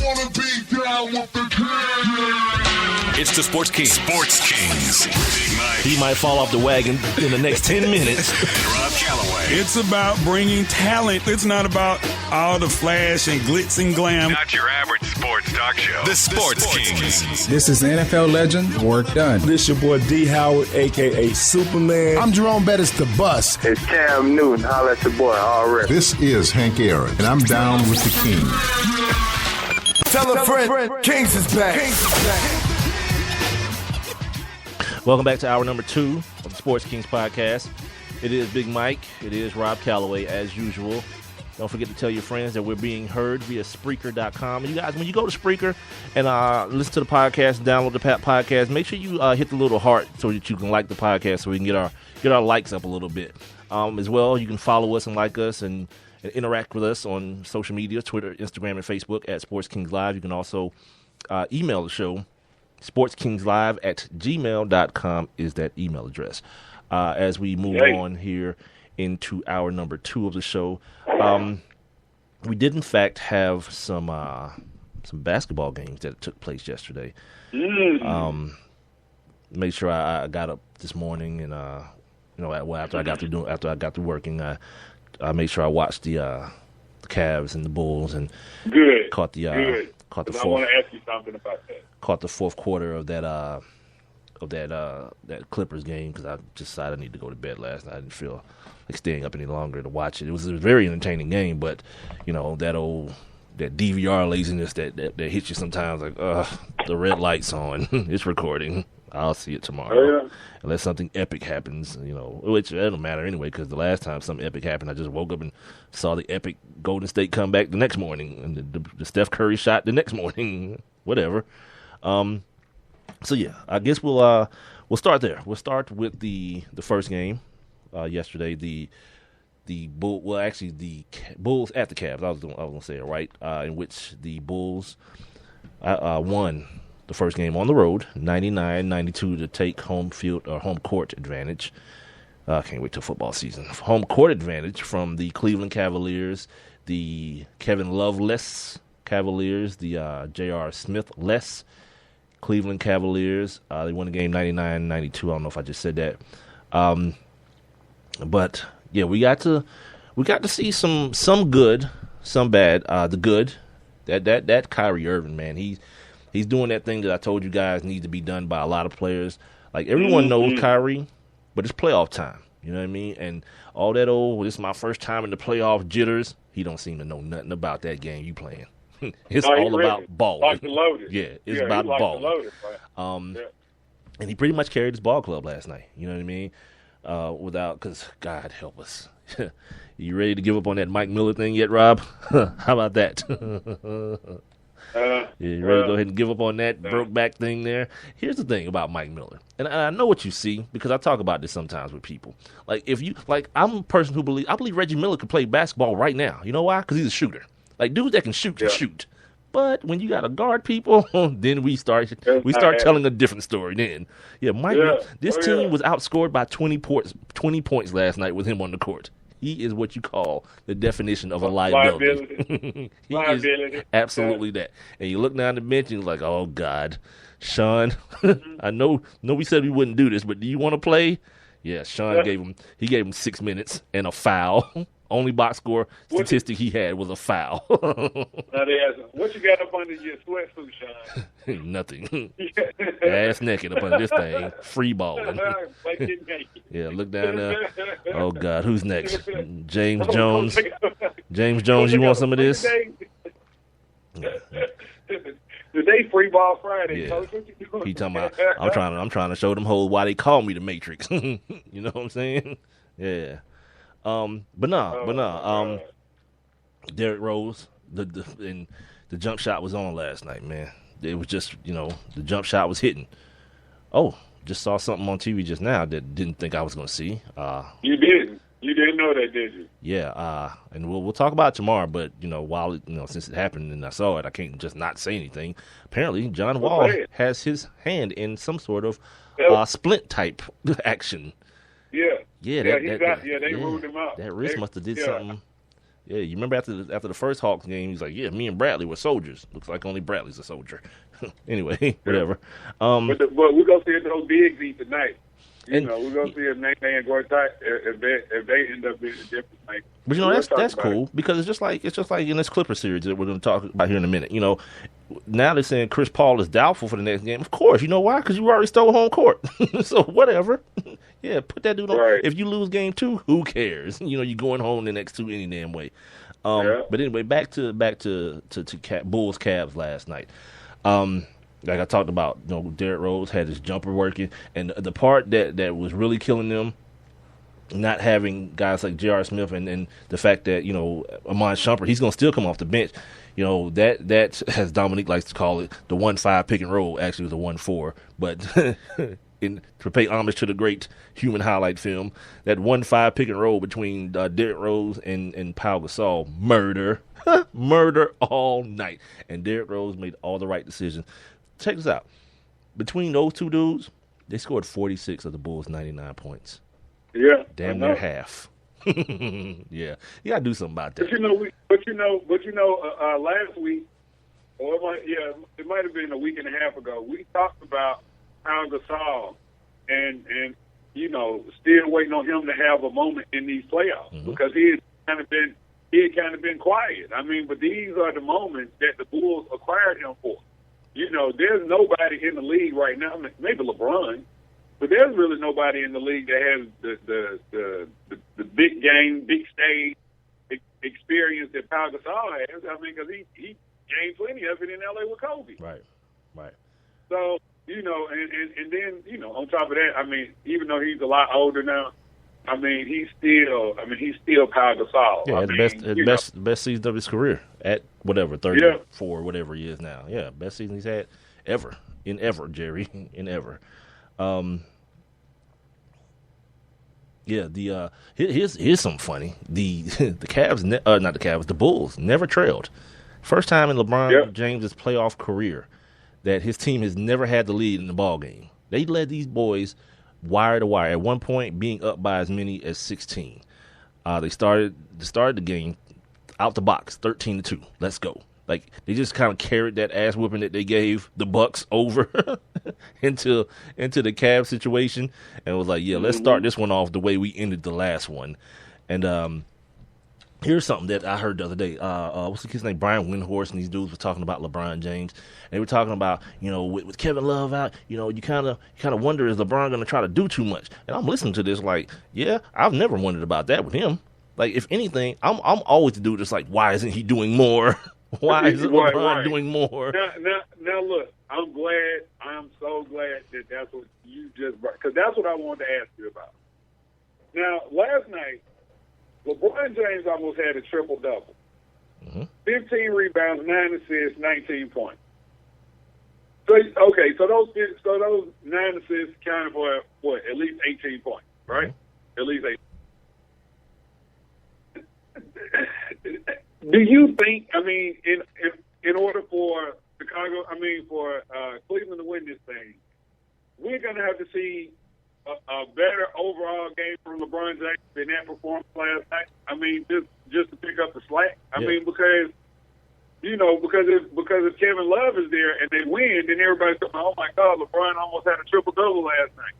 wanna be down with the king. It's the Sports Kings. Sports Kings. Big Mike. He might fall off the wagon in the next 10 minutes. Rob Calloway. It's about bringing talent. It's not about all the flash and glitz and glam. Not your average sports talk show. The Sports Kings. This is NFL legend, Work Done. This your boy D. Howard, a.k.a. Superman. I'm Jerome Bettis, the bus. It's Cam Newton. Holla at your boy already. This is Hank Aaron, and I'm down with the king. Tell a friend, Kings is back. Welcome back to hour number 2 of the Sports Kings podcast. It is Big Mike. It is Rob Calloway, as usual. Don't forget to tell your friends that we're being heard via Spreaker.com. And you guys, when you go to Spreaker and listen to the podcast and download the podcast, make sure you hit the little heart so that you can like the podcast so we can get our likes up a little bit. As well, you can follow us and like us and interact with us on social media, Twitter, Instagram, and Facebook at Sports Kings Live. You can also email the show. SportsKingsLive@gmail.com is that email address. As we move on here into hour number 2 of the show, we did in fact have some basketball games that took place yesterday. Made sure I got up this morning and after I got through working, I made sure I watched the Cavs and the Bulls and caught the fourth. I want to ask you something about that. Caught the fourth quarter of that Clippers game because I decided I need to go to bed last night. I didn't feel like staying up any longer to watch it. It was a very entertaining game, but that DVR laziness that hits you sometimes, like the red light's on, it's recording. I'll see it tomorrow. Unless something epic happens, which it don't matter anyway, because the last time something epic happened, I just woke up and saw the epic Golden State come back the next morning, and the Steph Curry shot the next morning, whatever. So yeah, I guess we'll start there. We'll start with the first game yesterday. The Bulls at the Cavs. I was gonna say it right. In which the Bulls won the first game on the road, 99-92, to take home court advantage. Can't wait till football season. Home court advantage from the Cleveland Cavaliers, the Kevin Love-less Cavaliers, the J.R. Smith-less Cleveland Cavaliers. They won the game 99-92. I don't know if I just said that. But yeah, we got to see some good, some bad. The good, that Kyrie Irving, man, he's doing that thing that I told you guys needs to be done by a lot of players. Like, everyone knows Kyrie, but it's playoff time. You know what I mean? And all that this is my first time in the playoff jitters. He don't seem to know nothing about that game you playing. It's all about balling. Like the Lotus. Yeah, it's about balling. Lotus, right? And he pretty much carried his ball club last night. You know what I mean? Because God help us. You ready to give up on that Mike Miller thing yet, Rob? How about that? You ready to go ahead and give up on that broke back thing there? Here's the thing about Mike Miller, and I know what you see because I talk about this sometimes with people. I'm a person who I believe Reggie Miller could play basketball right now. You know why? Because he's a shooter. Like, dudes that can shoot can shoot. But when you got to guard people, then we start telling a different story. Then, this team was outscored by 20 points last night with him on the court. He is what you call the definition of a liability. He is absolutely that. And you look down the bench and you're like, oh, God. Sean, I know we said we wouldn't do this, but do you want to play? Yeah, Sean gave him 6 minutes and a foul. Only box score statistic he had was a foul. Now they ask him, what you got up under your sweatsuit, Sean? Nothing. Ass naked up under this thing. Free balling. Yeah, look down there. Oh, God, who's next? James Jones. James Jones, you want some of this? Today free ball Friday, yeah. Coach. What you doing? He talking about, I'm trying to show them hoes why they call me the Matrix. You know what I'm saying? Yeah. Derrick Rose, the jump shot was on last night, man. It was just, the jump shot was hitting. Oh, just saw something on TV just now that didn't think I was going to see. You didn't. You didn't know that, did you? Yeah. And we'll talk about it tomorrow. But while it, since it happened and I saw it, I can't just not say anything. Apparently, John Wall has his hand in some sort of splint type action. Yeah. Yeah, they ruled him out. That wrist must have did something. Yeah, you remember after the first Hawks game, he's like, "Yeah, me and Bradley were soldiers. Looks like only Bradley's a soldier." Anyway, whatever. But we're gonna see those bigs eat tonight. We're gonna see if Nene and Gortat if they end up being a difference maker. But that's cool because it's just like in this Clipper series that we're going to talk about here in a minute. Now they're saying Chris Paul is doubtful for the next game. Of course, you know why? Because you already stole home court. So whatever. Yeah, put that dude on. Right. If you lose game 2, who cares? You're going home the next 2 any damn way. But anyway, back to Bulls Cavs last night. Like I talked about, Derrick Rose had his jumper working, and the part that was really killing them, not having guys like J.R. Smith and the fact that, Iman Shumpert, he's going to still come off the bench. That, as Dominique likes to call it, the 1-5 pick and roll. Actually, it was a 1-4. But to pay homage to the great human highlight film, that 1-5 pick and roll between Derrick Rose and Pau Gasol, murder. Murder all night. And Derrick Rose made all the right decisions. Check this out. Between those two dudes, they scored 46 of the Bulls' 99 points. Yeah, damn near half. Yeah, you gotta do something about that. Last week, or it might have been a week and a half ago, we talked about Pau Gasol and still waiting on him to have a moment in these playoffs because he had kind of been quiet. I mean, but these are the moments that the Bulls acquired him for. There's nobody in the league right now, maybe LeBron, but there's really nobody in the league that has the big game, big stage experience that Pau Gasol has. I mean, because he gained plenty of it in L.A. with Kobe. Right. So, and then, on top of that, I mean, even though he's a lot older now, I mean, he's still Pau Gasol. Yeah, the best season of his career at whatever, 34, whatever he is now. Yeah, best season he's had ever, Jerry, in ever. Here's something funny. The Cavs, not the Cavs, the Bulls never trailed. First time in LeBron James' playoff career that his team has never had the lead in the ball game. They led these boys wire to wire. At one point, being up by as many as 16. They started the game out the box, 13-2. Let's go. Like, they just kind of carried that ass whooping that they gave the Bucks over into the Cavs situation, and was like, let's start this one off the way we ended the last one. And here's something that I heard the other day. What's the kid's name? Brian Windhorst, and these dudes were talking about LeBron James. And they were talking about, with Kevin Love out, you kind of wonder, is LeBron going to try to do too much? And I'm listening to this like, I've never wondered about that with him. Like, if anything, I'm always the dude that's like, why isn't he doing more? Why is LeBron doing more? Now, look, I'm so glad that that's what you just brought, because that's what I wanted to ask you about. Now, last night, LeBron James almost had a triple-double. 15 rebounds, 9 assists, 19 points. So those 9 assists counted for, at least 18 points, right? At least 18. Do you think, I mean, in order for Cleveland to win this thing, we're going to have to see a better overall game from LeBron James than that performance last night? I mean, just to pick up the slack. I mean, because if Kevin Love is there and they win, then everybody's going, oh my God, LeBron almost had a triple-double last night.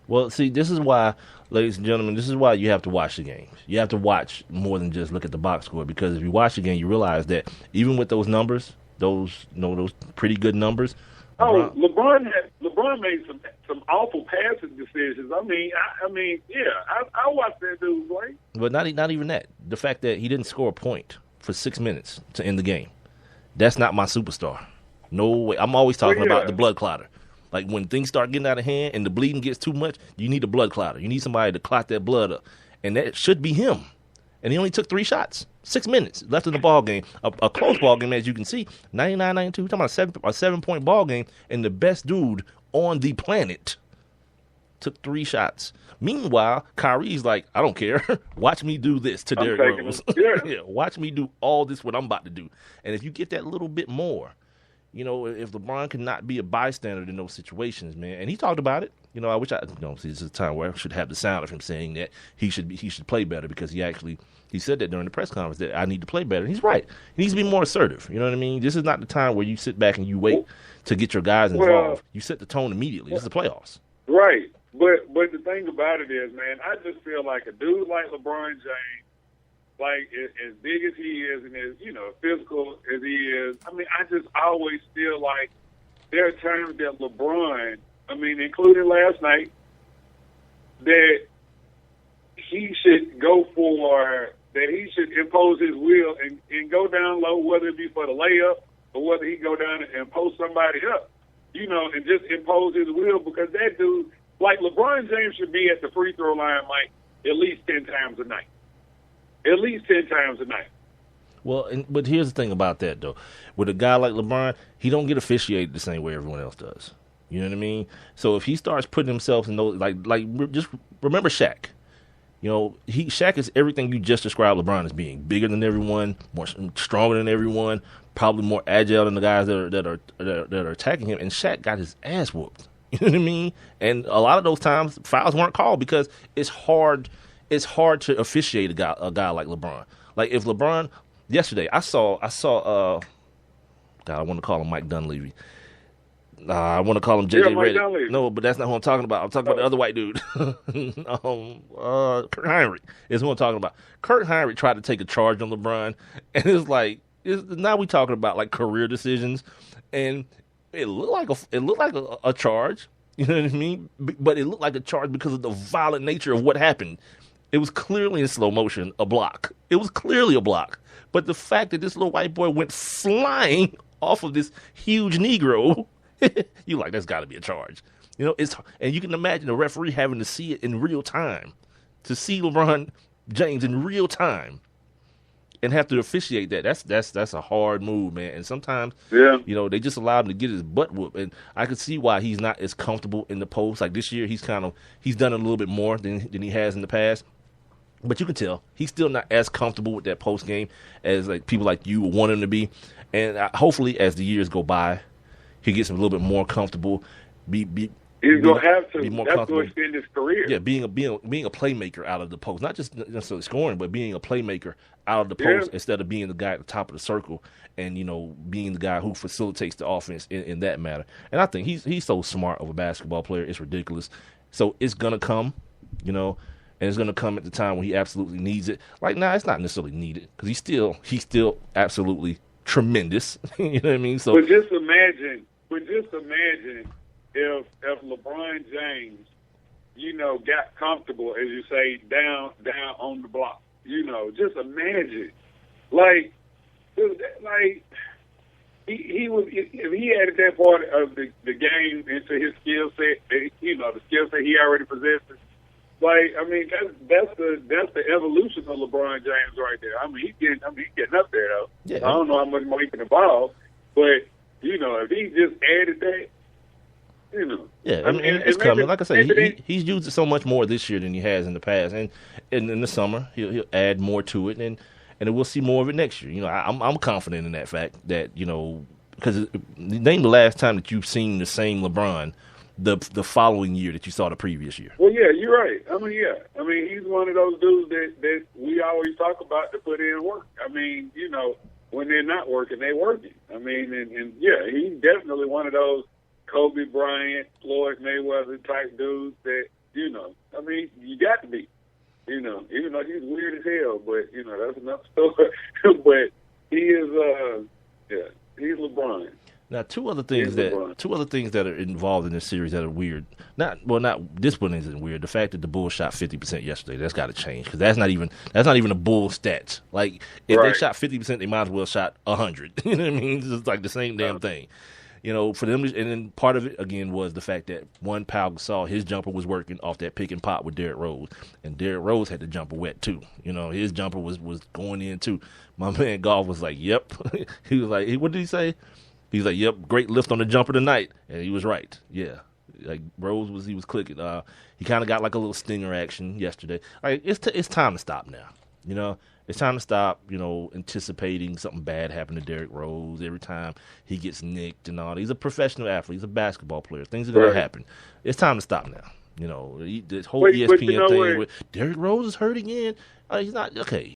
Well, see, this is why, ladies and gentlemen, you have to watch the games. You have to watch more than just look at the box score, because if you watch the game, you realize that even with those numbers, those pretty good numbers. LeBron made some awful passing decisions. I watched that dude play. But not even that. The fact that he didn't score a point for 6 minutes to end the game. That's not my superstar. No way. I'm always talking about the blood clotter. Like, when things start getting out of hand and the bleeding gets too much, you need a blood clotter. You need somebody to clot that blood up. And that should be him. And he only took 3 shots. 6 minutes left in the ball game. A close ball game, as you can see. 99-92. We're talking about a 7-point ball game. And the best dude on the planet took 3 shots. Meanwhile, Kyrie's like, I don't care. Watch me do this to Derrick Rose. Watch me do all this, what I'm about to do. And if you get that little bit more, if LeBron could not be a bystander in those situations, man. And he talked about it. You know, I wish this is a time where I should have the sound of him saying that he should play better, because he said that during the press conference that I need to play better. And he's right. He needs to be more assertive. You know what I mean? This is not the time where you sit back and you wait to get your guys involved. You set the tone immediately. This is the playoffs. Right. But the thing about it is, man, I just feel like a dude like LeBron James, like as big as he is and as, physical as he is, I mean, I just always feel like there are times that LeBron, I mean, including last night, that he should he should impose his will and go down low, whether it be for the layup or whether he go down and post somebody up, and just impose his will, because that dude, like LeBron James, should be at the free throw line like at least 10 times a night. At least 10 times a night. Well, but here's the thing about that, though. With a guy like LeBron, he don't get officiated the same way everyone else does. You know what I mean? So if he starts putting himself in those, just remember Shaq. Shaq is everything you just described LeBron as being: bigger than everyone, stronger than everyone, probably more agile than the guys that are attacking him. And Shaq got his ass whooped. You know what I mean? And a lot of those times fouls weren't called because it's hard to officiate a guy like LeBron. Like if LeBron yesterday, I saw God, I want to call him Mike Dunleavy. I want to call him JJ Redick. No, but that's not who I'm talking about. I'm talking about the other white dude. Kurt Heinrich is who I'm talking about. Kurt Heinrich tried to take a charge on LeBron, and it's like now we talking about like career decisions, and it looked like a charge. You know what I mean? But it looked like a charge because of the violent nature of what happened. It was clearly in slow motion a block. It was clearly a block. But the fact that this little white boy went flying off of this huge Negro, you like, that's got to be a charge. And you can imagine the referee having to see it in real time, to see LeBron James in real time and have to officiate that. That's a hard move, man. And sometimes, they just allow him to get his butt whooped. And I could see why he's not as comfortable in the post. Like this year, he's done a little bit more than he has in the past. But you can tell he's still not as comfortable with that post game as like people like you want him to be. And hopefully, as the years go by, he gets a little bit more comfortable. He's gonna have to. That's to extend his career. Yeah, being a playmaker out of the post, not just necessarily scoring, but being a playmaker out of the post instead of being the guy at the top of the circle and being the guy who facilitates the offense in that matter. And I think he's so smart of a basketball player, it's ridiculous. So it's gonna come, and it's gonna come at the time when he absolutely needs it. Right now, it's not necessarily needed because he's still absolutely tremendous. You know what I mean? So, but just imagine if LeBron James, got comfortable, as you say, down on the block. Just imagine, he was, if he added that part of the game into his skill set, the skill set he already possessed. That's the evolution of LeBron James right there. He's getting up there though. Yeah. I don't know how much more he can evolve, but if he just added that, Yeah, it's coming. Like I say, he's used it so much more this year than he has in the past, and in the summer he'll add more to it, and we'll see more of it next year. I'm confident in that fact that because name the last time that you've seen the same LeBron the following year that you saw the previous year. Well, yeah, you're right. He's one of those dudes that we always talk about to put in work. When they're not working, they're working. He's definitely one of those Kobe Bryant, Floyd Mayweather type dudes that, you got to be, even though he's weird as hell, but, that's another story. But he is, he's LeBron. Now, two other things that are involved in this series that are weird. Not this one isn't weird. The fact that the Bulls shot 50% yesterday, that's got to change because that's not even a Bull stats. Like if they shot 50%, they might as well shot 100. You know what I mean? It's just like the same damn thing. For them, and then part of it again was the fact that Pau Gasol, his jumper was working off that pick and pop with Derrick Rose, and Derrick Rose had the jumper wet too. His jumper was going in too. My man Golf was like, "Yep." He was like, "What did he say?" He's like, "Yep, great lift on the jumper tonight," and he was right. Yeah, like Rose was clicking. He kind of got like a little stinger action yesterday. Like it's time to stop now. You know, it's time to stop, anticipating something bad happen to Derrick Rose every time he gets nicked and all. He's a professional athlete. He's a basketball player. Things are going to happen. It's time to stop now. This whole ESPN thing with Derrick Rose is hurt again. He's not okay.